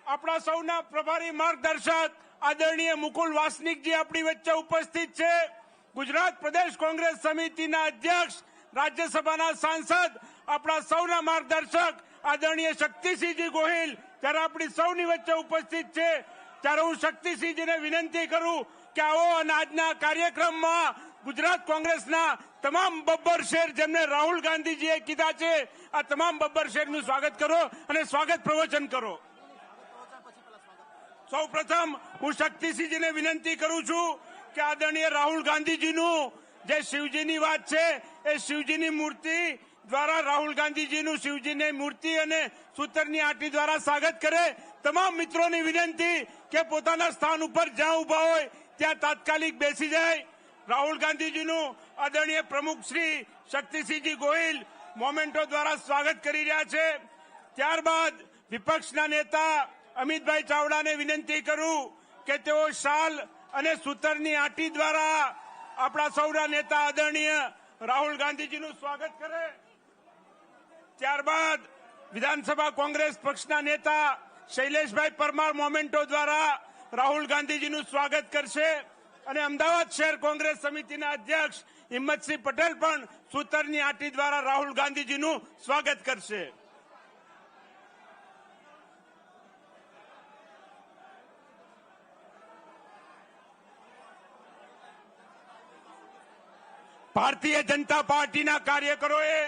આપણા સૌના પ્રભારી માર્ગદર્શક આદરણીય મુકુલ વાસનિકજી આપણી વચ્ચે ઉપસ્થિત છે. ગુજરાત પ્રદેશ કોંગ્રેસ સમિતિના અધ્યક્ષ, રાજ્યસભાના સાંસદ, આપણા સૌના માર્ગદર્શક આદરણીય શક્તિસિંહજી ગોહિલ જ્યારે આપણી સૌની વચ્ચે ઉપસ્થિત છે, ત્યારે હું શક્તિસિંહજીને વિનંતી કરું કે આવો અને આજના કાર્યક્રમમાં ગુજરાત કોંગ્રેસના તમામ બબ્બર શેર જેમને રાહુલ ગાંધીજીએ કીધા છે, આ તમામ બબ્બર શેરનું સ્વાગત કરો અને સ્વાગત પ્રવચન કરો. સૌ પ્રથમ હું શક્તિસિંહજીને વિનંતી કરું છું કે આદરણીય રાહુલ ગાંધીજીનું જે શિવજીની વાત છે એ શિવજીની મૂર્તિ દ્વારા રાહુલ ગાંધીજીનું શિવજીની મૂર્તિ અને સૂતરની આંટી દ્વારા સ્વાગત કરે. તમામ મિત્રોની વિનંતી કે પોતાના સ્થાન ઉપર જ્યાં ઉભા હોય ત્યાં તાત્કાલિક બેસી જાય. રાહુલ ગાંધીજીનું આદરણીય પ્રમુખ શ્રી શક્તિસિંહજી ગોહિલ મોમેન્ટો દ્વારા સ્વાગત કરી રહ્યા છે. ત્યારબાદ વિપક્ષના નેતા અમિતભાઈ ચાવડાને વિનંતી કરું કે તેઓ શાલ અને સૂતરની આંટી દ્વારા આપણા સૌના નેતા આદરણીય રાહુલ ગાંધીજીનું સ્વાગત કરે. ત્યારબાદ વિધાનસભા કોંગ્રેસ પક્ષના નેતા શૈલેષભાઈ પરમાર મોમેન્ટો દ્વારા રાહુલ ગાંધીજીનું સ્વાગત કરશે અને અમદાવાદ શહેર કોંગ્રેસ સમિતિના અધ્યક્ષ હિંમતસિંહ પટેલ પણ સૂતરની આંટી દ્વારા રાહુલ ગાંધીજીનું સ્વાગત કરશે. ભારતીય જનતા પાર્ટીના કાર્યકરોએ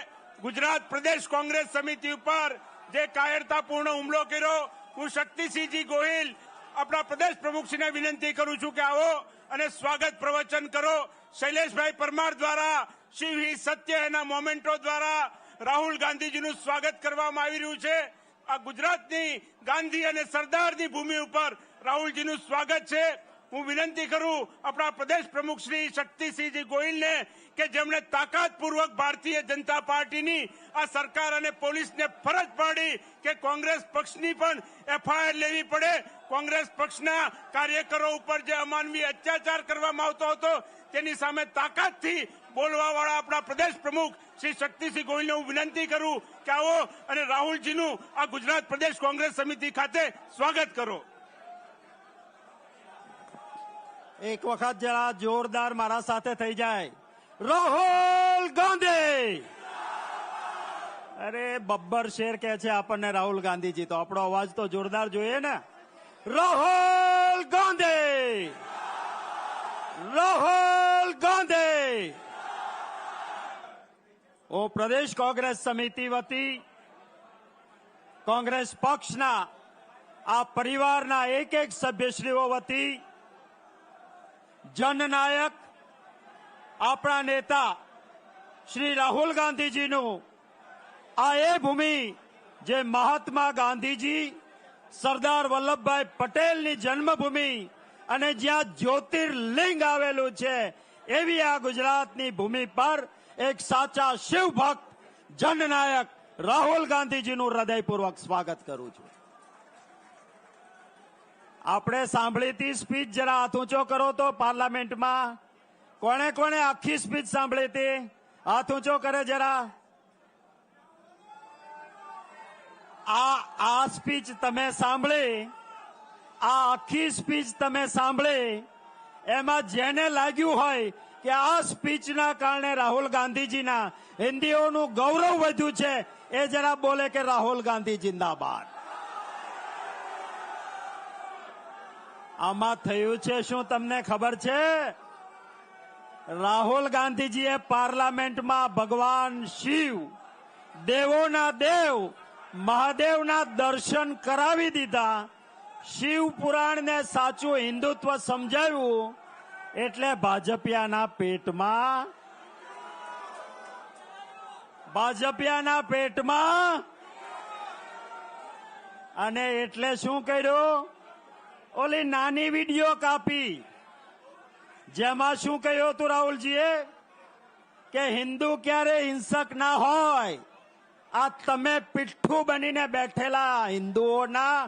ગુજરાત પ્રદેશ કોંગ્રેસ સમિતિ ઉપર જે કાયરતાપૂર્ણ હુમલો કર્યો, હું શક્તિસિંહજી ગોહિલ આપણા પ્રદેશ પ્રમુખશ્રીને વિનંતી કરું છું કે આવો અને સ્વાગત પ્રવચન કરો. શૈલેષભાઈ પરમાર દ્વારા શિવ હિ સત્ય એના મોમેન્ટો દ્વારા રાહુલ ગાંધીજીનું સ્વાગત કરવામાં આવી રહ્યું છે. આ ગુજરાતની ગાંધી અને સરદારની ભૂમિ ઉપર રાહુલજીનું સ્વાગત છે. હું વિનંતી કરું આપણા પ્રદેશ પ્રમુખ શ્રી શક્તિસિંહજી ગોહિલને કે જેમણે તાકાતપૂર્વક ભારતીય જનતા પાર્ટીની આ સરકાર અને પોલીસને ફરજ પાડી કે કોંગ્રેસ પક્ષની પણ એફઆઈઆર લેવી પડે. કોંગ્રેસ પક્ષના કાર્યકરો ઉપર જે અમાનવીય અત્યાચાર કરવામાં આવતો હતો તેની સામે તાકાતથી બોલવાવાળા આપણા પ્રદેશ પ્રમુખ શ્રી શક્તિસિંહ ગોહિલને હું વિનંતી કરું કે આવો અને રાહુલજીનું આ ગુજરાત પ્રદેશ કોંગ્રેસ સમિતિ ખાતે સ્વાગત કરો. એક વખત જરા જોરદાર મારા સાથે થઈ જાય. રાહુલ ગાંધી. અરે બબ્બર શેર કે છે આપણને રાહુલ ગાંધીજી, તો આપણો અવાજ તો જોરદાર જોઈએ ને. રાહુલ ગાંધી. રાહુલ ગાંધી. હું પ્રદેશ કોંગ્રેસ સમિતિ વતી કોંગ્રેસ પક્ષના આ પરિવારના એક એક સભ્યશ્રીઓ વતી જનનાયક આપણા નેતા શ્રી રાહુલ ગાંધીજીનું આ એ ભૂમિ જે મહાત્મા ગાંધીજી, સરદાર વલ્લભભાઈ પટેલની જન્મભૂમિ અને જ્યાં જ્યોતિર્લિંગ આવેલું છે એવી આ ગુજરાતની ભૂમિ પર એક સાચા શિવભક્ત જનનાયક રાહુલ ગાંધીજીનું હૃદયપૂર્વક સ્વાગત કરું છું. આપણે સાંભળી હતી સ્પીચ, જરા હાથ ઊંચો કરો તો પાર્લામેન્ટમાં. કોણે કોણે આખી સ્પીચ સાંભળી હતી? હાથ ઊંચો કરે જરા. આ સ્પીચ તમે સાંભળી, આ આખી સ્પીચ તમે સાંભળી, એમાં જેને લાગ્યું હોય કે આ સ્પીચના કારણે રાહુલ ગાંધીજીના હિન્દીઓનું ગૌરવ વધ્યું છે એ જરા બોલે કે રાહુલ ગાંધી જિંદાબાદ. આમાં થયું છે શું તમને ખબર છે? રાહુલ ગાંધીજીએ પાર્લામેન્ટમાં ભગવાન શિવ, દેવોના દેવ મહાદેવના દર્શન કરાવી દીધા. શિવ પુરાણને સાચું હિન્દુત્વ સમજાવ્યું એટલે ભાજપિયાના પેટમાં અને એટલે શું કર્યું? ઓલી નાની વિડીયો કાપી જેમાં શું કહ્યું હતું રાહુલજીએ કે હિન્દુ ક્યારે હિંસક ના હોય. આ તમે પીઠ્ઠું બનીને બેઠેલા હિન્દુઓના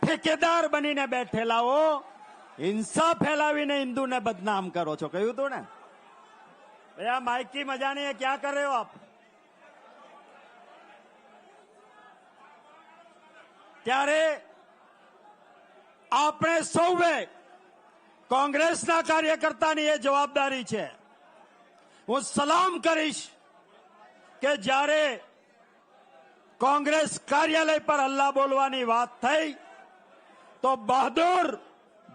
ઠેકેદાર બનીને બેઠેલાઓ હિંસા ફેલાવીને હિન્દુને બદનામ કરો છો, કહ્યું હતું ને. भैया माइक की मजा नहीं है, क्या कर रहे हो आप? ત્યારે આપણે સૌએ કોંગ્રેસના કાર્યકર્તાની એ જવાબદારી છે. હું સલામ કરીશ કે જ્યારે કોંગ્રેસ કાર્યાલય પર હલ્લા બોલવાની વાત થઈ તો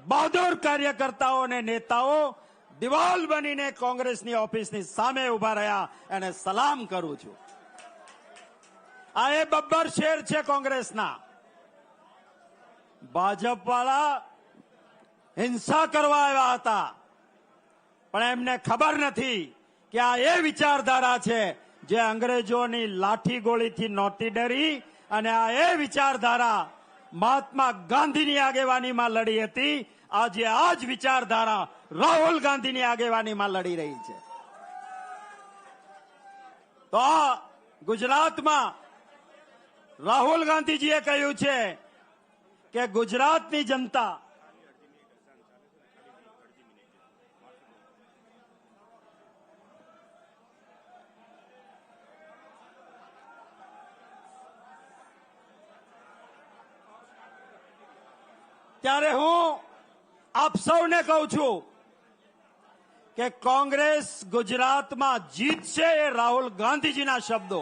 બહાદુર કાર્યકર્તાઓ અને નેતાઓ દિવાલ બનીને કોંગ્રેસની ઓફિસની સામે ઉભા રહ્યા અને સલામ કરું છું. આ એ બબ્બર શેર છે કોંગ્રેસના. ભાજપવાળા હિંસા કરવા આવ્યા હતા, પણ એમને ખબર નથી કે આ એ વિચારધારા છે જે અંગ્રેજોની લાઠી ગોળીથી નહોતી ડરી, અને આ એ વિચારધારા મહાત્મા ગાંધીની આગેવાનીમાં લડી હતી. આજે આ જ વિચારધારા રાહુલ ગાંધીની આગેવાનીમાં લડી રહી છે. તો આ ગુજરાતમાં રાહુલ ગાંધીજીએ કહ્યું છે કે ગુજરાતની જનતા ત્યારે હું આપ સૌને કહું છું કે કોંગ્રેસ ગુજરાતમાં જીતશે, એ રાહુલ ગાંધીજીના શબ્દો,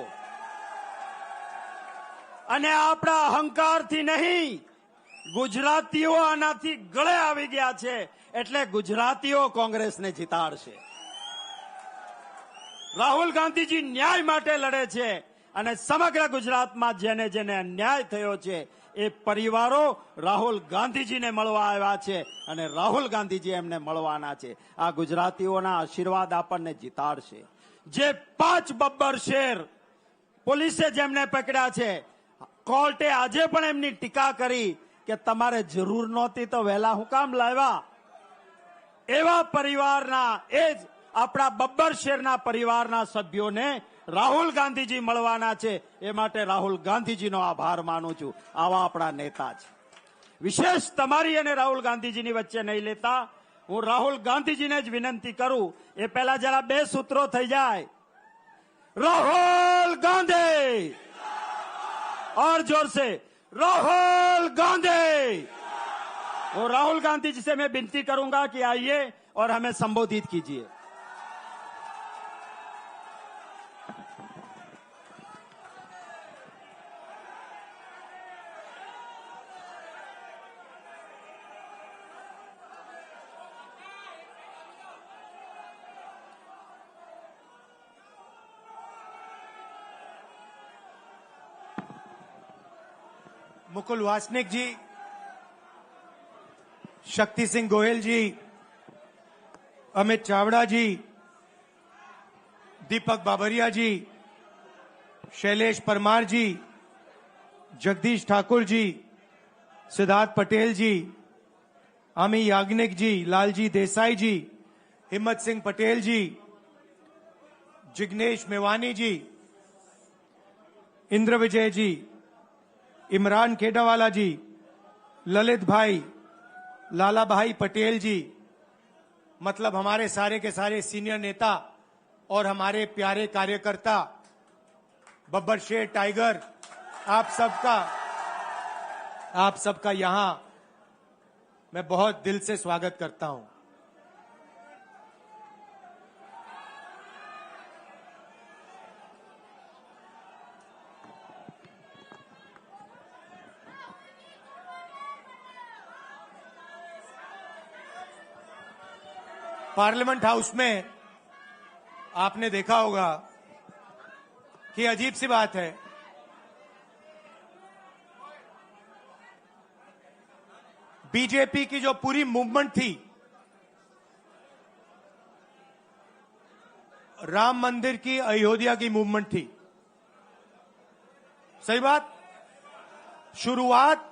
અને આપણા અહંકારથી નહીં. ગુજરાતીઓ આનાથી ગળે આવી ગયા છે, એટલે ગુજરાતીઓ કોંગ્રેસને જીતાડશે. રાહુલ ગાંધીજી ન્યાય માટે લડે છે, અને સમગ્ર ગુજરાતમાં જેને જેને અન્યાય થયો છે એ પરિવારો રાહુલ ગાંધીજીને મળવા આવ્યા છે, અને રાહુલ ગાંધીજી એમને મળવાના છે. આ ગુજરાતીઓના આશીર્વાદ આપણને જીતાડશે. જે 5 બબ્બર શેર પોલીસે જેમને પકડ્યા છે, કોર્ટે આજે પણ એમની ટીકા કરી કે તમારે જરૂર નહોતી તો વહેલા હું કામ લાવ્યા. એવા પરિવારના, એ જ આપણા બબ્બર શેરના પરિવારના સભ્યોને રાહુલ ગાંધીજી મળવાના છે. એ માટે રાહુલ ગાંધીજીનો આભાર માનું છું. આવા આપણા નેતા છે. વિશેષ તમારી અને રાહુલ ગાંધીજીની વચ્ચે નહીં લેતા, હું રાહુલ ગાંધીજીને જ વિનંતી કરું. એ પહેલા જરા 2 સૂત્રો થઈ જાય. राहुल गांधी, और जोर से राहुल गांधी. और राहुल गांधी जी से मैं विनती करूंगा कि आइए और हमें संबोधित कीजिए. मुकुल वासनिक जी, शक्ति सिंह गोयल जी, अमित चावड़ा जी, दीपक बाबरिया जी, शैलेश परमार जी, जगदीश ठाकुर जी, सिद्धार्थ पटेल जी, अमी याग्निक जी, लालजी देसाई जी, हिम्मत सिंह पटेल जी, जिग्नेश मेवानी जी, इंद्र विजय जी, इमरान खेडावाला जी, ललित भाई, लाला भाई पटेल जी, मतलब हमारे सारे के सारे सीनियर नेता और हमारे प्यारे कार्यकर्ता, बब्बर शेर टाइगर, आप सबका यहां मैं बहुत दिल से स्वागत करता हूं. पार्लियामेंट हाउस में आपने देखा होगा कि अजीब सी बात है, बीजेपी की जो पूरी मूवमेंट थी, राम मंदिर की, अयोध्या की मूवमेंट थी. सही बात. शुरुआत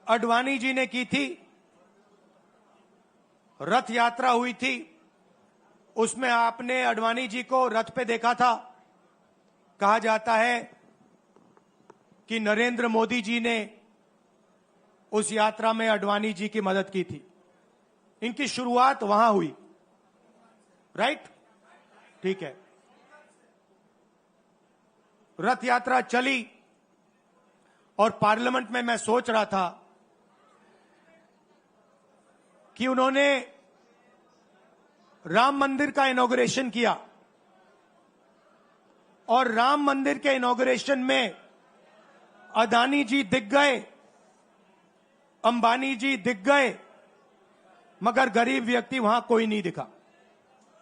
अडवाणी जी ने की थी, रथ यात्रा हुई थी, उसमें आपने अडवाणी जी को रथ पे देखा था. कहा जाता है कि नरेंद्र मोदी जी ने उस यात्रा में अडवाणी जी की मदद की थी. इनकी शुरुआत वहां हुई. राइट, ठीक है. रथ यात्रा चली और पार्लियामेंट में मैं सोच रहा था कि उन्होंने राम मंदिर का इनॉग्रेशन किया और राम मंदिर के इनॉग्रेशन में अदानी जी दिख गए, अंबानी जी दिख गए, मगर गरीब व्यक्ति वहां कोई नहीं दिखा।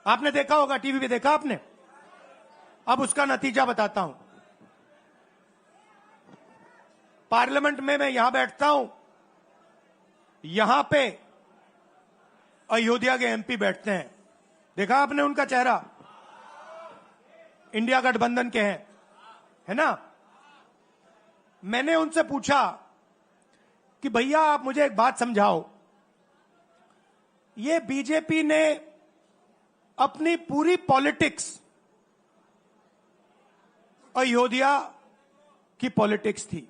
आपने देखा होगा, टीवी पे देखा आपने। अब उसका नतीजा बताता हूं। पार्लियामेंट में मैं यहां बैठता हूं, यहां पे अयोध्या के एमपी बैठते हैं। देखा आपने उनका चेहरा, इंडिया गठबंधन के हैं, है ना। मैंने उनसे पूछा कि भैया आप मुझे एक बात समझाओ, ये बीजेपी ने अपनी पूरी पॉलिटिक्स अयोध्या की पॉलिटिक्स थी।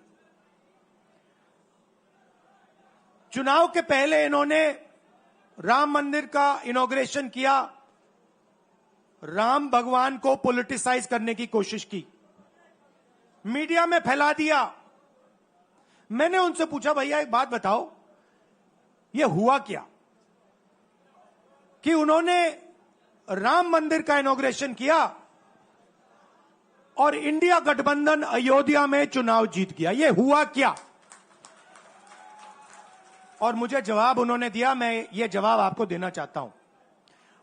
चुनाव के पहले इन्होंने राम मंदिर का इनॉग्रेशन किया, राम भगवान को पॉलिटिसाइज करने की कोशिश की, मीडिया में फैला दिया। मैंने उनसे पूछा भैया एक बात बताओ, यह हुआ क्या कि उन्होंने राम मंदिर का इनॉग्रेशन किया और इंडिया गठबंधन अयोध्या में चुनाव जीत गया, यह हुआ क्या। और मुझे जवाब उन्होंने दिया, मैं ये जवाब आपको देना चाहता हूं।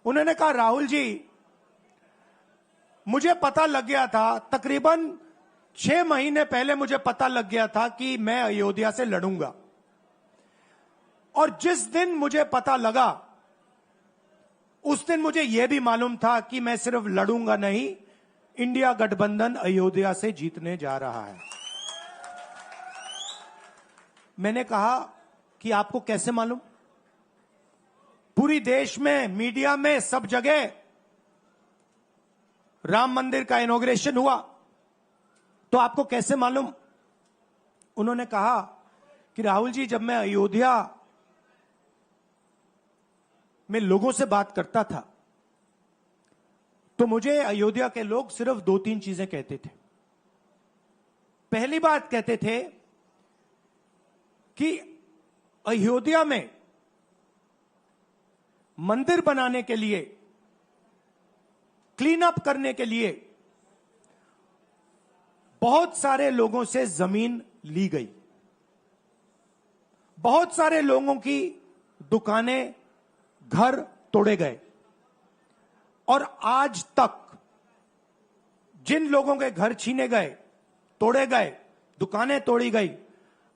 उन्होंने कहा राहुल जी, मुझे पता लग गया था, तकरीबन 6 महीने पहले मुझे पता लग गया था कि मैं अयोध्या से लड़ूंगा, और जिस दिन मुझे पता लगा उस दिन मुझे यह भी मालूम था कि मैं सिर्फ लड़ूंगा नहीं, इंडिया गठबंधन अयोध्या से जीतने जा रहा है। मैंने कहा कि आपको कैसे मालूम? पूरी देश में, मीडिया में, सब जगह राम मंदिर का इनॉग्रेशन हुआ, तो आपको कैसे मालूम? उन्होंने कहा कि राहुल जी, जब मैं अयोध्या में लोगों से बात करता था तो मुझे अयोध्या के लोग सिर्फ 2-3 चीजें कहते थे। पहली बात कहते थे कि अयोध्या में मंदिर बनाने के लिए, क्लीन अप करने के लिए बहुत सारे लोगों से जमीन ली गई, बहुत सारे लोगों की दुकानें, घर तोड़े गए, और आज तक जिन लोगों के घर छीने गए, तोड़े गए, दुकानें तोड़ी गई,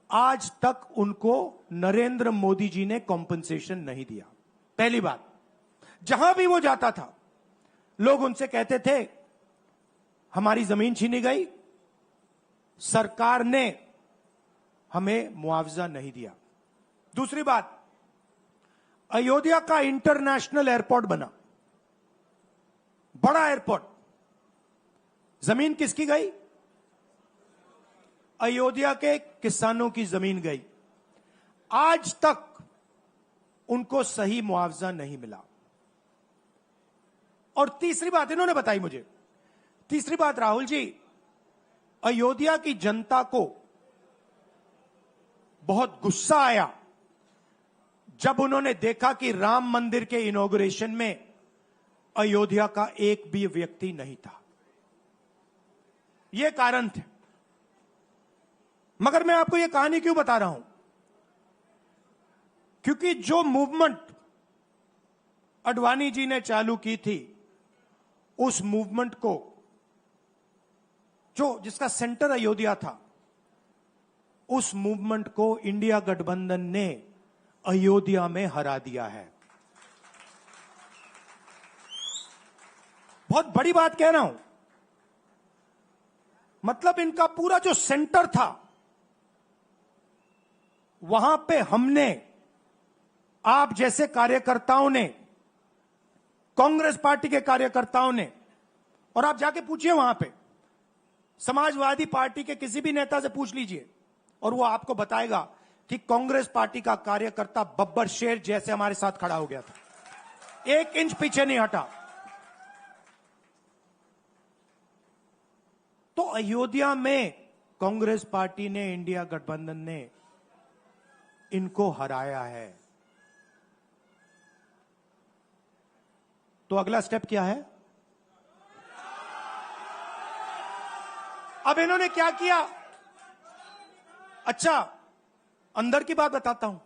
आज तक उनको नरेंद्र मोदी जी ने कॉम्पनसेशन नहीं दिया। पहली बात, जहां भी वो जाता था लोग उनसे कहते थे हमारी जमीन छीनी गई, सरकार ने हमें मुआवजा नहीं दिया। दूसरी बात, अयोध्या का इंटरनेशनल एयरपोर्ट बना, बड़ा एयरपोर्ट, जमीन किसकी गई? अयोध्या के किसानों की जमीन गई। आज तक उनको सही मुआवजा नहीं मिला। और तीसरी बात इन्होंने बताई मुझे, तीसरी बात, राहुल जी, अयोध्या की जनता को बहुत गुस्सा आया जब उन्होंने देखा कि राम मंदिर के इनॉग्रेशन में अयोध्या का एक भी व्यक्ति नहीं था। यह कारण थे। मगर मैं आपको यह कहानी क्यों बता रहा हूं? क्योंकि जो मूवमेंट अडवाणी जी ने चालू की थी, उस मूवमेंट को, जिसका सेंटर अयोध्या था, उस मूवमेंट को इंडिया गठबंधन ने अयोध्या में हरा दिया है। बहुत बड़ी बात कह रहा हूं। मतलब इनका पूरा जो सेंटर था, वहां पे हमने, आप जैसे कार्यकर्ताओं ने, कांग्रेस पार्टी के कार्यकर्ताओं ने, और आप जाके पूछिए वहां पे, समाजवादी पार्टी के किसी भी नेता से पूछ लीजिए और वो आपको बताएगा कि कांग्रेस पार्टी का कार्यकर्ता बब्बर शेर जैसे हमारे साथ खड़ा हो गया था, 1 इंच पीछे नहीं हटा। तो अयोध्या में कांग्रेस पार्टी ने, इंडिया गठबंधन ने इनको हराया है। तो अगला स्टेप क्या है? अब इन्होंने क्या किया? अच्छा, अंदर की बात बताता हूं।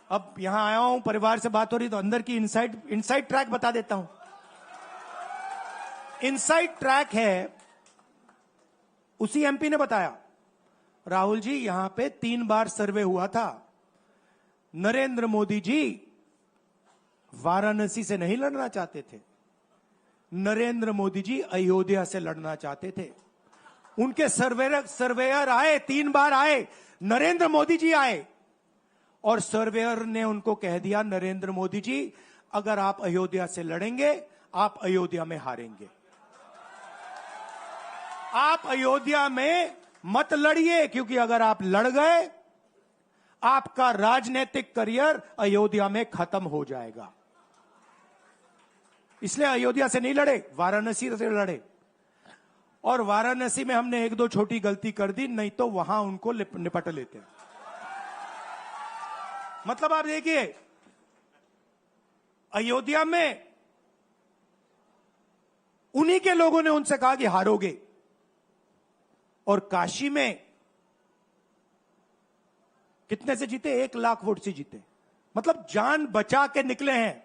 अब यहां आया हूं, परिवार से बात हो रही, तो अंदर की इनसाइड ट्रैक बता देता हूं। इनसाइड ट्रैक है, उसी एमपी ने बताया, राहुल जी यहां पे 3 बार सर्वे हुआ था। नरेंद्र मोदी जी वाराणसी से नहीं लड़ना चाहते थे, नरेंद्र मोदी जी अयोध्या से लड़ना चाहते थे। उनके सर्वेयर आए, 3 बार आए, नरेंद्र मोदी जी आए, और सर्वेयर ने उनको कह दिया, नरेंद्र मोदी जी अगर आप अयोध्या से लड़ेंगे, आप अयोध्या में हारेंगे। आप अयोध्या में मत लड़िए, क्योंकि अगर आप लड़ गए, आपका राजनीतिक करियर अयोध्या में खत्म हो जाएगा। इसलिए अयोध्या से नहीं लड़े, वाराणसी से लड़े। और वाराणसी में हमने 1-2 छोटी गलती कर दी, नहीं तो वहां उनको निपट लेते। मतलब आप देखिए, अयोध्या में उन्हीं के लोगों ने उनसे कहा कि हारोगे, और काशी में कितने से जीते? 1 लाख वोट से जीते। मतलब जान बचा के निकले हैं।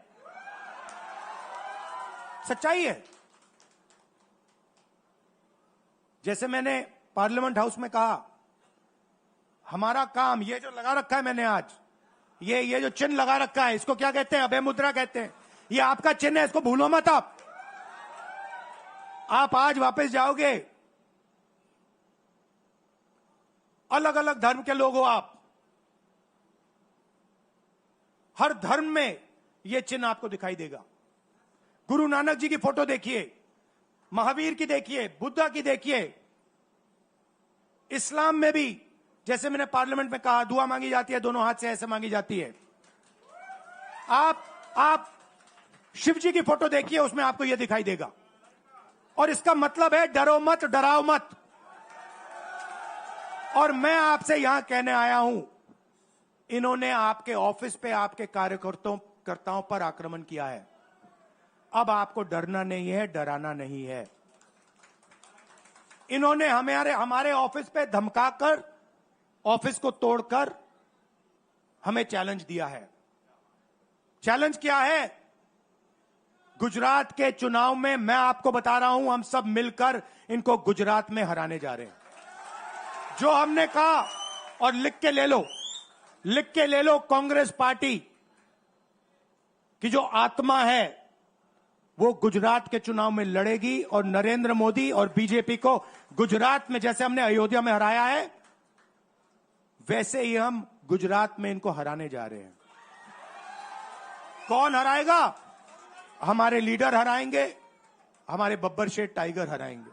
सच्चाई है। जैसे मैंने पार्लियामेंट हाउस में कहा, हमारा काम, ये जो लगा रखा है मैंने आज, ये जो चिन्ह लगा रखा है, इसको क्या कहते हैं? अभय मुद्रा कहते हैं। ये आपका चिन्ह है, इसको भूलो मत। आप आज वापस जाओगे, अलग अलग धर्म के लोग हो आप, हर धर्म में यह चिन्ह आपको दिखाई देगा। गुरु नानक जी की फोटो देखिए, महावीर की देखिए, बुद्धा की देखिए। इस्लाम में भी, जैसे मैंने पार्लियामेंट में कहा, दुआ मांगी जाती है, दोनों हाथ से ऐसे मांगी जाती है। आप शिव जी की फोटो देखिए, उसमें आपको यह दिखाई देगा। और इसका मतलब है डरो मत, डराओ मत। और मैं आपसे यहां कहने आया हूं, इन्होंने आपके ऑफिस पे आपके कार्यकर्ताओं पर आक्रमण किया है। अब आपको डरना नहीं है, डराना नहीं है। इन्होंने हमारे ऑफिस पे धमकाकर, ऑफिस को तोड़कर हमें चैलेंज दिया है। चैलेंज क्या है? गुजरात के चुनाव में मैं आपको बता रहा हूं, हम सब मिलकर इनको गुजरात में हराने जा रहे हैं। जो हमने कहा, और लिख के ले लो, कांग्रेस पार्टी की जो आत्मा है वो गुजरात के चुनाव में लड़ेगी, और नरेंद्र मोदी और बीजेपी को गुजरात में, जैसे हमने अयोध्या में हराया है, वैसे ही हम गुजरात में इनको हराने जा रहे हैं। कौन हराएगा? हमारे लीडर हराएंगे, हमारे बब्बर शेठ टाइगर हराएंगे।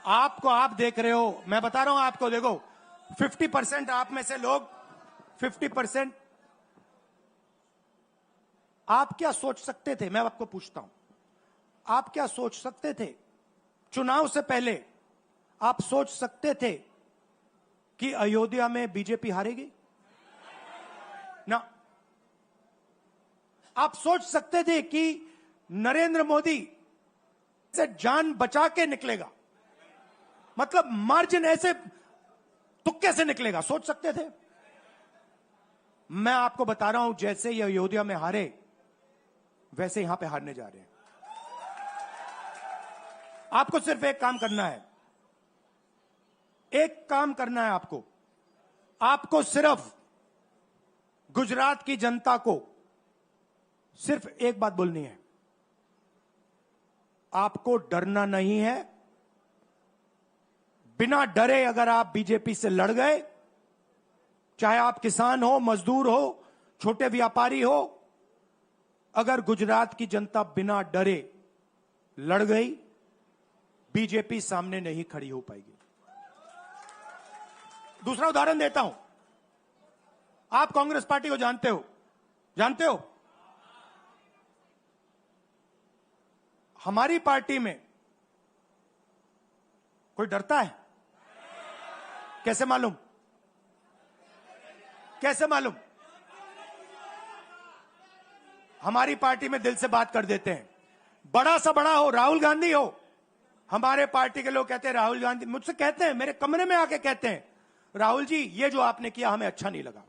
आप देख रहे हो, मैं बता रहा हूं आपको, देखो 50% आप में से लोग, 50% आप क्या सोच सकते थे? मैं आपको पूछता हूं, आप क्या सोच सकते थे? चुनाव से पहले आप सोच सकते थे कि अयोध्या में बीजेपी हारेगी? ना। आप सोच सकते थे कि नरेंद्र मोदी से जान बचा के निकलेगा? मतलब मार्जिन ऐसे तुक्के से निकलेगा, सोच सकते थे? मैं आपको बता रहा हूं, जैसे ये अयोध्या में हारे, वैसे यहां पे हारने जा रहे हैं। आपको सिर्फ एक काम करना है, आपको सिर्फ गुजरात की जनता को सिर्फ एक बात बोलनी है, आपको डरना नहीं है। बिना डरे अगर आप बीजेपी से लड़ गए, चाहे आप किसान हो, मजदूर हो, छोटे व्यापारी हो, अगर गुजरात की जनता बिना डरे लड़ गई, बीजेपी सामने नहीं खड़ी हो पाएगी। दूसरा उदाहरण देता हूं, आप कांग्रेस पार्टी को जानते हो? हमारी पार्टी में कोई डरता है? कैसे मालूम? हमारी पार्टी में दिल से बात कर देते हैं। बड़ा सा बड़ा हो, राहुल गांधी हो, हमारे पार्टी के लोग कहते हैं राहुल गांधी, मुझसे कहते हैं, मेरे कमरे में आके कहते हैं, राहुल जी ये जो आपने किया हमें अच्छा नहीं लगा।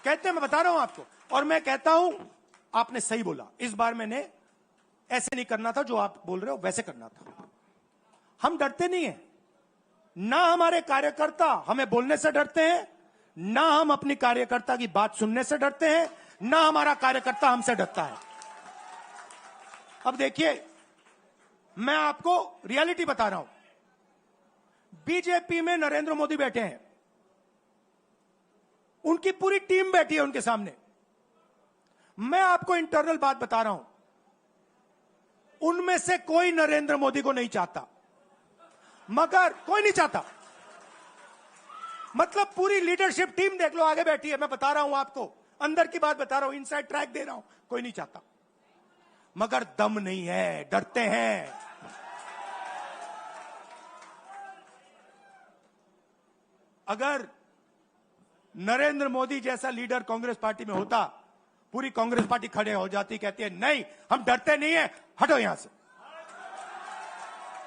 कहते हैं, मैं बता रहा हूं आपको, और मैं कहता हूं आपने सही बोला, इस बार मैंने ऐसे नहीं करना था, जो आप बोल रहे हो वैसे करना था। हम डरते नहीं है, ना हमारे कार्यकर्ता हमें बोलने से डरते हैं, ना हम अपनी कार्यकर्ता की बात सुनने से डरते हैं, ना हमारा कार्यकर्ता हमसे डरता है। अब देखिए, मैं आपको रियलिटी बता रहा हूं। बीजेपी में नरेंद्र मोदी बैठे हैं, उनकी पूरी टीम बैठी है उनके सामने। मैं आपको इंटरनल बात बता रहा हूं, उनमें से कोई नरेंद्र मोदी को नहीं चाहता, मगर कोई नहीं चाहता, मतलब पूरी लीडरशिप टीम देख लो, आगे बैठी है। मैं बता रहा हूं आपको, अंदर की बात बता रहा हूं, इनसाइड ट्रैक दे रहा हूं, कोई नहीं चाहता, मगर दम नहीं है, डरते हैं। अगर नरेंद्र मोदी जैसा लीडर कांग्रेस पार्टी में होता, पूरी कांग्रेस पार्टी खड़े हो जाती, कहती है नहीं हम डरते नहीं है, हटो यहां से।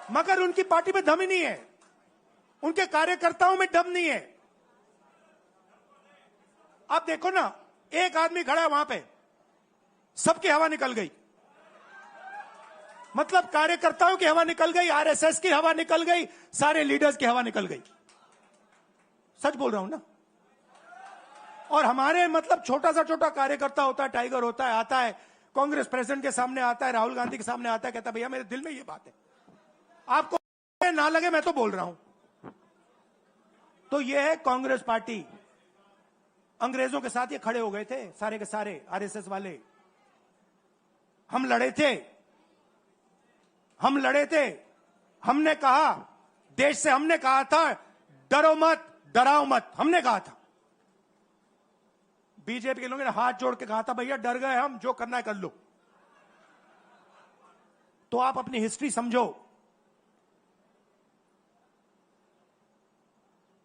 मगर उनकी पार्टी में दम ही नहीं है, उनके कार्यकर्ताओं में दम नहीं है। आप देखो ना, एक आदमी खड़ा है वहां पे, सबकी हवा निकल गई, मतलब कार्यकर्ताओं की हवा निकल गई, आरएसएस की हवा निकल गई, सारे लीडर्स की हवा निकल गई। सच बोल रहा हूं ना। और हमारे मतलब छोटा कार्यकर्ता होता है, टाइगर होता है, आता है कांग्रेस प्रेसिडेंट के सामने, आता है राहुल गांधी के सामने, आता है, कहता है भैया मेरे दिल में ये बात है, आपको ना लगे मैं तो बोल रहा हूं। तो ये है कांग्रेस पार्टी। अंग्रेजों के साथ ये खड़े हो गए थे सारे के सारे आरएसएस वाले। हम लड़े थे, हमने कहा, देश से हमने कहा था डरो मत, डराओ मत, हमने कहा था। बीजेपी के लोगों ने हाथ जोड़ के कहा था भैया डर गए हम, जो करना है कर लो। तो आप अपनी हिस्ट्री समझो,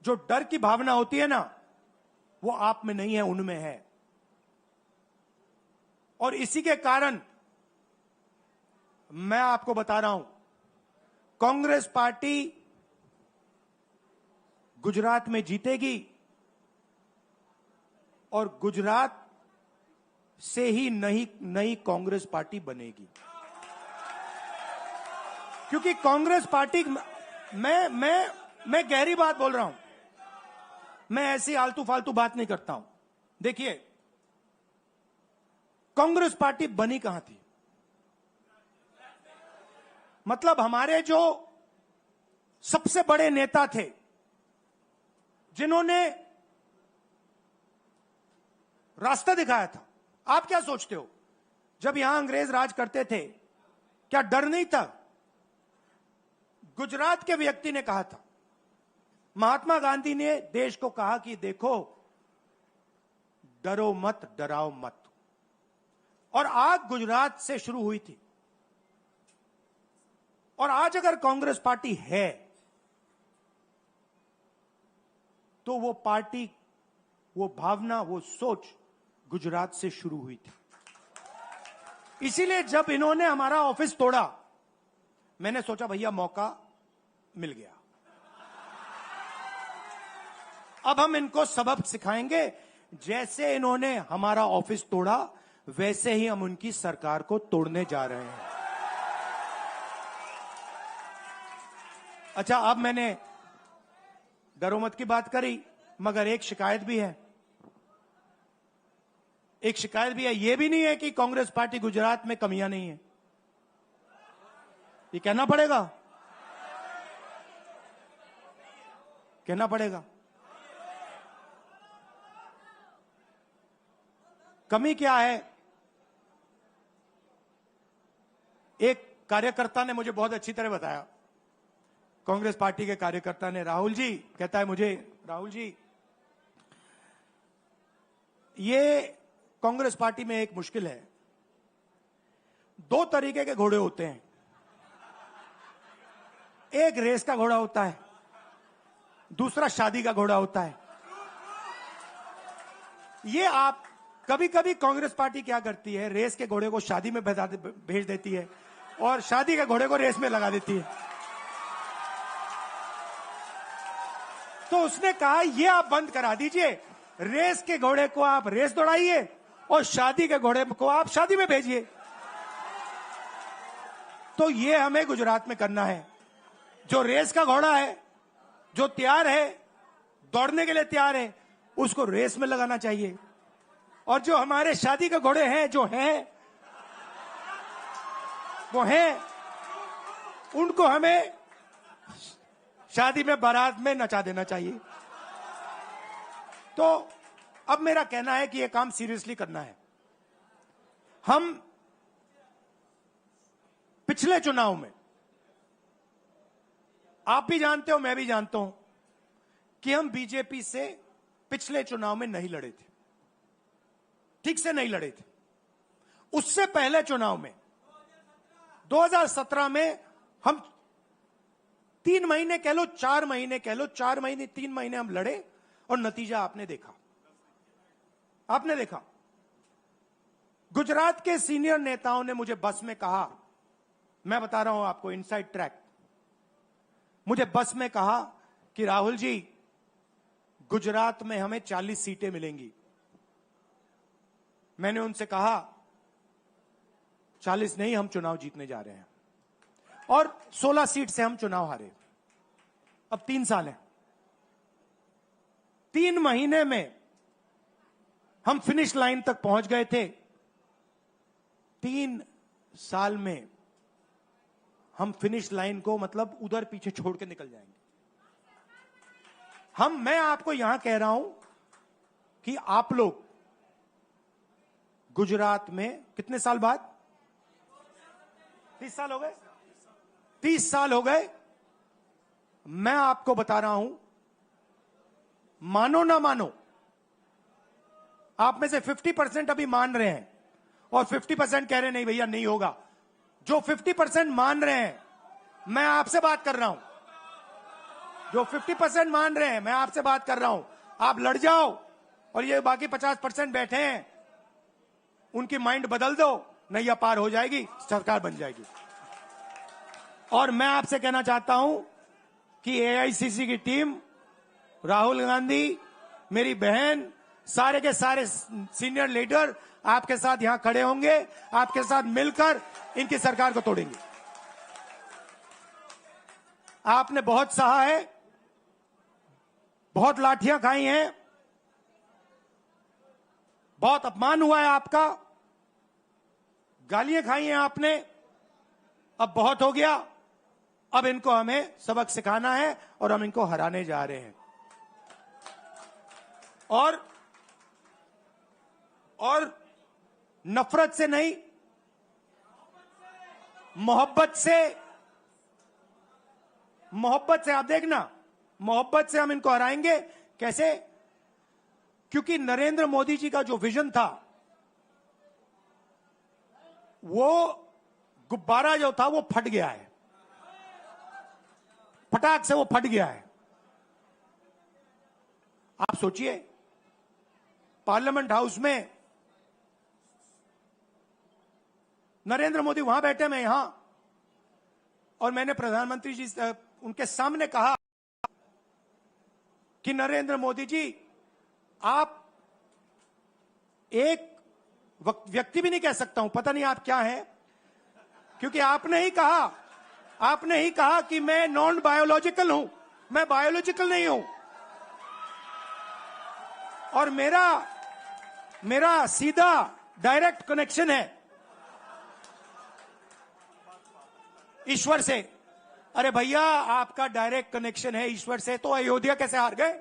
जो डर की भावना होती है ना, वो आप में नहीं है, उनमें है। और इसी के कारण मैं आपको बता रहा हूं, कांग्रेस पार्टी गुजरात में जीतेगी और गुजरात से ही नई कांग्रेस पार्टी बनेगी। क्योंकि कांग्रेस पार्टी, मैं गहरी बात बोल रहा हूं, मैं ऐसी आलतू फालतू बात नहीं करता हूं। देखिए, कांग्रेस पार्टी बनी कहां थी, मतलब हमारे जो सबसे बड़े नेता थे, जिन्होंने रास्ता दिखाया था। आप क्या सोचते हो, जब यहां अंग्रेज राज करते थे, क्या डर नहीं था? गुजरात के व्यक्ति ने कहा था, महात्मा गांधी ने देश को कहा कि देखो डरो मत, डराओ मत। और आग गुजरात से शुरू हुई थी। और आज अगर कांग्रेस पार्टी है, तो वो पार्टी, वो भावना, वो सोच गुजरात से शुरू हुई थी। इसीलिए जब इन्होंने हमारा ऑफिस तोड़ा, मैंने सोचा भैया मौका मिल गया, अब हम इनको सबक सिखाएंगे। जैसे इन्होंने हमारा ऑफिस तोड़ा, वैसे ही हम उनकी सरकार को तोड़ने जा रहे हैं। अच्छा, अब मैंने डरो मत की बात करी, मगर एक शिकायत भी है, ये भी नहीं है कि कांग्रेस पार्टी गुजरात में कमियां नहीं है, ये कहना पड़ेगा। कमी क्या है? एक कार्यकर्ता ने मुझे बहुत अच्छी तरह बताया, कांग्रेस पार्टी के कार्यकर्ता ने, राहुल जी, कहता है मुझे, राहुल जी ये कांग्रेस पार्टी में एक मुश्किल है, दो तरीके के घोड़े होते हैं, एक रेस का घोड़ा होता है, दूसरा शादी का घोड़ा होता है। ये आप कभी कभी कांग्रेस पार्टी क्या करती है, रेस के घोड़े को शादी में भेज देती है और शादी के घोड़े को रेस में लगा देती है। तो उसने कहा ये आप बंद करा दीजिए, रेस के घोड़े को आप रेस दौड़ाइए और शादी के घोड़े को आप शादी में भेजिए। तो ये हमें गुजरात में करना है। जो रेस का घोड़ा है, जो तैयार है, दौड़ने के लिए तैयार है, उसको रेस में लगाना चाहिए। और जो हमारे शादी के घोड़े हैं, जो हैं वो हैं, उनको हमें शादी में बारात में नचा देना चाहिए। तो अब मेरा कहना है कि यह काम सीरियसली करना है। हम पिछले चुनाव में, आप भी जानते हो, मैं भी जानता हूं कि हम बीजेपी से पिछले चुनाव में नहीं लड़े थे, ठीक से नहीं लड़े थे। उससे पहले चुनाव में 2017 में हम 3 महीने कह लो, 4 महीने कह लो, 4 महीने 3 महीने हम लड़े और नतीजा आपने देखा। आपने देखा, गुजरात के सीनियर नेताओं ने मुझे बस में कहा, मैं बता रहा हूं आपको इनसाइड ट्रैक, मुझे बस में कहा कि राहुल जी, गुजरात में हमें 40 सीटें मिलेंगी। मैंने उनसे कहा 40 नहीं, हम चुनाव जीतने जा रहे हैं। और 16 सीट से हम चुनाव हारे। अब 3 साल हैं, 3 महीने में हम फिनिश लाइन तक पहुंच गए थे। 3 साल में हम फिनिश लाइन को मतलब उधर पीछे छोड़ के निकल जाएंगे। मैं आपको यहां कह रहा हूं कि आप लोग गुजरात में कितने साल बाद, 30 साल हो गए, 30 साल हो गए। मैं आपको बता रहा हूं, मानो ना मानो, आप में से 50% अभी मान रहे हैं और 50% कह रहे नहीं भैया नहीं होगा। जो 50% मान रहे हैं, मैं आपसे बात कर रहा हूं। जो 50% मान रहे हैं, मैं आपसे बात कर रहा हूं। आप लड़ जाओ और ये बाकी 50% बैठे हैं, उनकी माइंड बदल दो, नैया पार हो जाएगी, सरकार बन जाएगी। और मैं आपसे कहना चाहता हूं कि एआईसीसी की टीम, राहुल गांधी, मेरी बहन, सारे के सारे सीनियर लीडर आपके साथ यहां खड़े होंगे, आपके साथ मिलकर इनकी सरकार को तोड़ेंगे। आपने बहुत सहा है, बहुत लाठियां खाई हैं, बहुत अपमान हुआ है आपका, गालियां खाई हैं आपने। अब बहुत हो गया, अब इनको हमें सबक सिखाना है और हम इनको हराने जा रहे हैं। और नफरत से नहीं, मोहब्बत से आप देखना, मोहब्बत से हम इनको हराएंगे। कैसे? क्योंकि नरेंद्र मोदी जी का जो विजन था, वो गुब्बारा जो था वो फट गया है, फटाक से वो फट गया है। आप सोचिए, पार्लियामेंट हाउस में नरेंद्र मोदी वहां बैठे, मैं यहां, और मैंने प्रधानमंत्री जी उनके सामने कहा कि नरेंद्र मोदी जी, आप एक व्यक्ति भी नहीं कह सकता हूं, पता नहीं आप क्या हैं, क्योंकि आपने ही कहा कि मैं नॉन बायोलॉजिकल हूं, मैं बायोलॉजिकल नहीं हूं। और मेरा सीधा डायरेक्ट कनेक्शन है ईश्वर से। अरे भैया, आपका डायरेक्ट कनेक्शन है ईश्वर से, तो अयोध्या कैसे हार गए?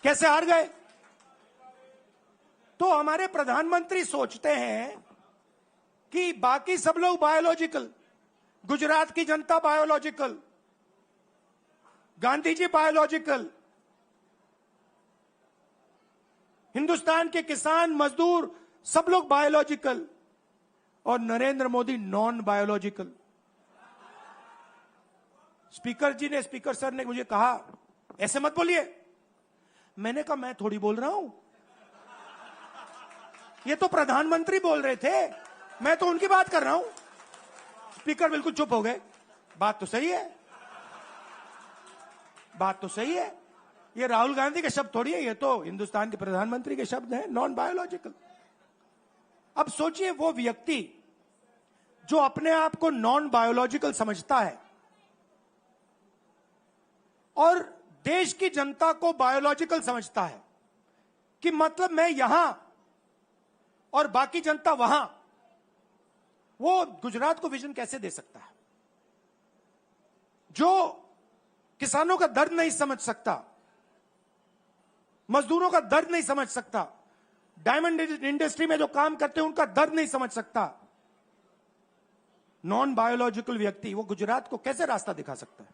कैसे हार गए? तो हमारे प्रधानमंत्री सोचते हैं कि बाकी सब लोग बायोलॉजिकल, गुजरात की जनता बायोलॉजिकल, गांधी जी बायोलॉजिकल, हिंदुस्तान के किसान मजदूर सब लोग बायोलॉजिकल, और Narendra Modi non biological. Speaker sir ने मुझे कहा, ऐसे मत बोलिए, मैंने कहा मैं थोड़ी बोल रहा हूं, ये तो प्रधानमंत्री बोल रहे थे, मैं तो उनकी बात कर रहा हूं। स्पीकर बिल्कुल चुप हो गए। बात तो सही है, बात तो सही है। ये राहुल गांधी के शब्द थोड़ी है, ये तो हिंदुस्तान के प्रधानमंत्री के शब्द हैं, नॉन बायोलॉजिकल। अब सोचिए वो व्यक्ति जो अपने आप को नॉन बायोलॉजिकल समझता है और देश की जनता को बायोलॉजिकल समझता है, कि मतलब मैं यहां और बाकी जनता वहां, वो गुजरात को विजन कैसे दे सकता है? जो किसानों का दर्द नहीं समझ सकता, मजदूरों का दर्द नहीं समझ सकता, डायमंड इंडस्ट्री में जो काम करते हैं उनका दर्द नहीं समझ सकता, नॉन बायोलॉजिकल व्यक्ति वो गुजरात को कैसे रास्ता दिखा सकता है?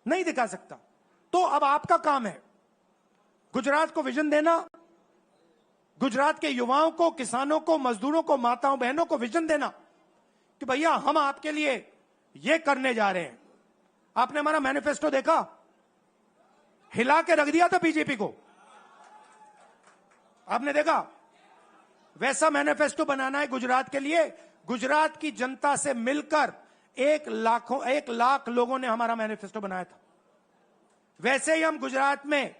नहीं दिखा सकता। तो अब आपका काम है गुजरात को विजन देना, गुजरात के युवाओं को, किसानों को, मजदूरों को, माताओं बहनों को विजन देना कि भैया हम आपके लिए ये करने जा रहे हैं। आपने हमारा मैनिफेस्टो देखा, हिला के रख दिया था बीजेपी को, आपने देखा? वैसा मैनिफेस्टो बनाना है गुजरात के लिए। गुजरात की जनता से मिलकर 1 लाख लोगों ने हमारा मैनिफेस्टो बनाया था। वैसे ही हम गुजरात में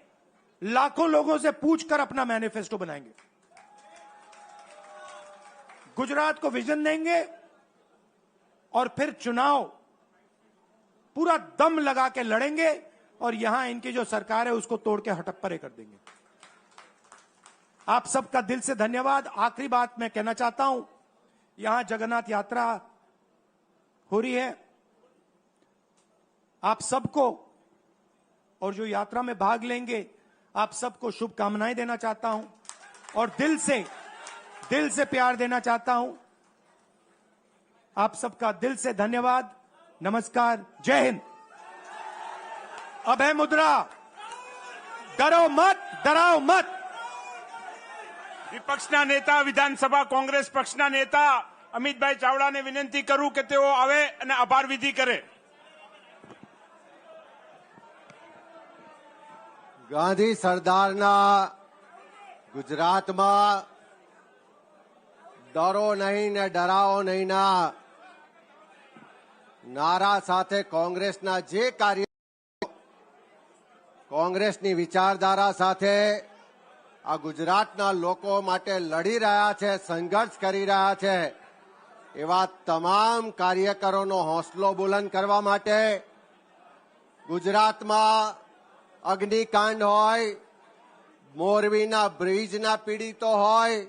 लाखों लोगों से पूछकर अपना मैनिफेस्टो बनाएंगे, गुजरात को विजन देंगे और फिर चुनाव पूरा दम लगा के लड़ेंगे और यहां इनकी जो सरकार है उसको तोड़ के हटप्परे कर देंगे। आप सबका दिल से धन्यवाद। आखिरी बात मैं कहना चाहता हूं, यहां जगन्नाथ यात्रा हो रही है, आप सबको और जो यात्रा में भाग लेंगे आप सबको शुभकामनाएं देना चाहता हूं और दिल से प्यार देना चाहता हूं। आप सबका दिल से धन्यवाद, नमस्कार, जय हिंद। अभय मुद्रा, डरो मत, डराओ मत। વિપક્ષના નેતા, વિધાનસભા કોંગ્રેસ પક્ષના નેતા અમિતભાઈ ચાવડાને વિનંતી કરું કે તેઓ આવે અને આભાર વિધિ કરે। ગાંધી સરદારના ગુજરાતમાં ડરો નહીં ને ડરાવો નહીં ના નારા સાથે કોંગ્રેસના જે કાર્ય, કોંગ્રેસની વિચારધારા સાથે આ ગુજરાતના લોકો માટે લડી રહ્યા છે, સંઘર્ષ કરી રહ્યા છે, એવા તમામ કાર્યકરોનો હોંસલો બુલંદ કરવા માટે ગુજરાતમાં અગ્નિકાંડ હોય, મોરબીના બ્રિજના પીડિતો હોય,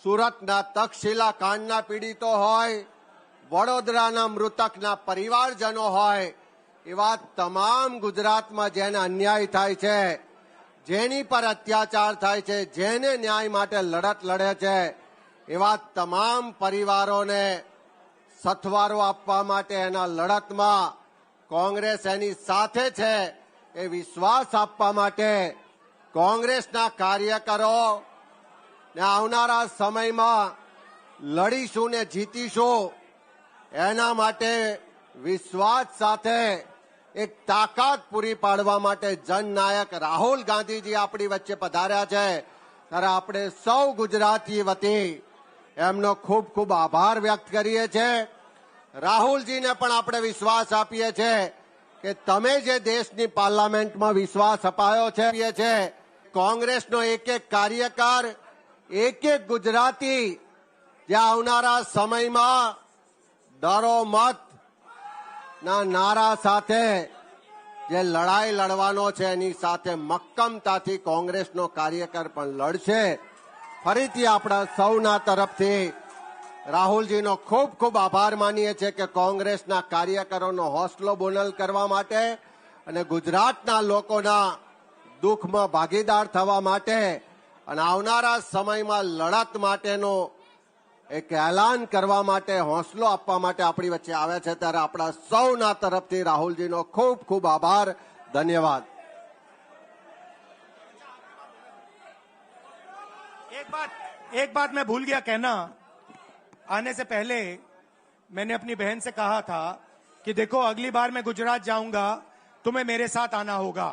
સુરતના તક્ષશિલા કાંડના પીડિતો હોય, વડોદરાના મૃતકના પરિવારજનો હોય, એવા તમામ ગુજરાતમાં જેને અન્યાય થાય છે, જેની પર અત્યાચાર થાય છે, જેને ન્યાય માટે લડત લડે છે, એવા તમામ પરિવારોને સથવારો આપવા માટે એના લડતમાં કોંગ્રેસ એની સાથે છે એ વિશ્વાસ આપવા માટે કોંગ્રેસના કાર્યકરો ને આવનારા સમયમાં લડીશું ને જીતીશું એના માટે વિશ્વાસ સાથે એક તાકાત પૂરી પાડવા માટે જનનાયક રાહુલ ગાંધીજી આપણી વચ્ચે પધાર્યા છે, ત્યારે આપણે સૌ ગુજરાતી વતી એમનો ખૂબ ખૂબ આભાર વ્યક્ત કરીએ છીએ। રાહુલજીને પણ આપણે વિશ્વાસ આપીએ છીએ કે તમે જે દેશની પાર્લામેન્ટમાં વિશ્વાસ અપાયો છે, કોંગ્રેસનો એક એક કાર્યકર, એક એક ગુજરાતી જે આવનારા સમયમાં ડરો મત ના નારા સાથે જે લડાઈ લડવાનો છે એની સાથે મક્કમતાથી કોંગ્રેસનો કાર્યકર પણ લડશે। ફરીથી આપણા સૌના તરફથી રાહુલજીનો ખૂબ ખૂબ આભાર માનીએ છીએ કે કોંગ્રેસના કાર્યકરોનો હોંસલો બુલંદ કરવા માટે અને ગુજરાતના લોકોના દુઃખમાં ભાગીદાર થવા માટે અને આવનારા સમયમાં લડત માટેનો એક એલાન કરવા માટે, હોંસલો આપવા માટે આપણી વચ્ચે આવ્યા છે, ત્યારે આપણા સૌના તરફથી રાહુલજીનો ખૂબ ખૂબ આભાર, ધન્યવાદ। एक बात मैं भूल गया कहना, आने से पहले मैंने अपनी बहन से कहा था कि देखो अगली बार मैं गुजरात जाऊंगा तुम्हें मेरे साथ आना होगा।